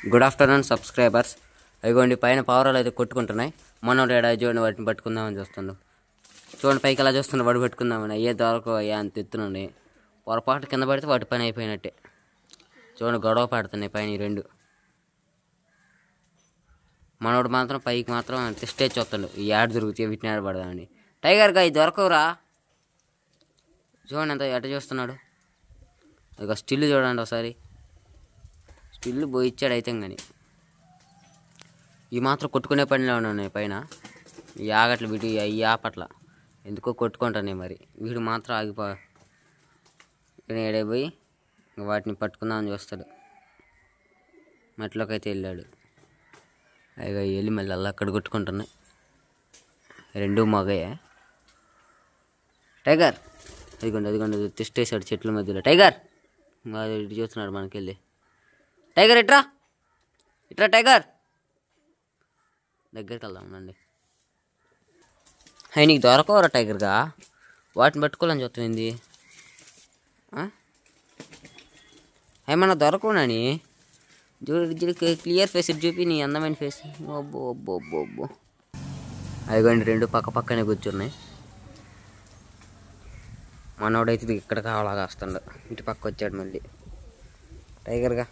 Good afternoon subscribers. అదిగోండి పైన పావురాలు అయితే కొట్టుకుంటున్నాయి. మనోడు చూడండి వాటిని పట్టుకుందామని చూస్తుండు. చూడండి పైకి ఎలా చూస్తున్నా వాడు పట్టుకుందామని. అయ్యే దొరకవు అయ్యా అంత ఎత్తునుండి. పొరపాటు కింద పడితే వాటి పని అయిపోయినట్టే. చూడండి గొడవ పడుతున్నాయి పైన ఈ రెండు. మనోడు మాత్రం పైకి మాత్రం స్టేజ్ చూస్తాడు. ఈ యాడ్ దొరుకుతాయి వీటిని ఆడబడదామని. టైగర్ గా దొరకవురా. చూడండి ఎంత ఎట చూస్తున్నాడు. ఇక స్టిల్ చూడండి ఒకసారి. స్టిల్ పోయి ఇచ్చాడు అయితే కానీ ఈ మాత్రం కొట్టుకునే పనిలో ఉన్నాయి పైన. ఈ ఆగట్లు వీటి ఈ ఆపట్ల ఎందుకో కొట్టుకుంటానే మరి. వీడు మాత్రం ఏడే పోయి వాటిని పట్టుకుందామని చూస్తాడు. మట్లోకి అయితే వెళ్ళాడు. అయ్యో వెళ్ళి మళ్ళీ అలా అక్కడ కొట్టుకుంటున్నాయి. రెండు మగయే. టైగర్ అదిగోండి తిష్టేశాడు చెట్ల మధ్యలో. టైగర్ ఇటు చూస్తున్నాడు మనకెళ్ళి. టైగర్ ఇట్రా టైగర్. దగ్గరికి వెళ్దాం ఉండండి. అవి నీకు దొరకవరా టైగర్గా. వాటిని పట్టుకోవాలని చూస్తుంది. ఏమన్నా దొరకవునని క్లియర్ ఫేస్ చూపి నీ అందమైన ఫేస్. అబ్బో అబ్బో అబ్బో అబ్బో. అదిగోండి రెండు పక్క పక్కనే కూర్చున్నాయి. మనోడైతే ఇక్కడ కావాలా వస్తుండ. ఇటు పక్క వచ్చాడు మళ్ళీ టైగర్గా.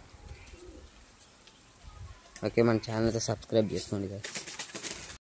ఓకే మన ఛానల్ అయితే సబ్స్క్రైబ్ చేసుకోండి కదా.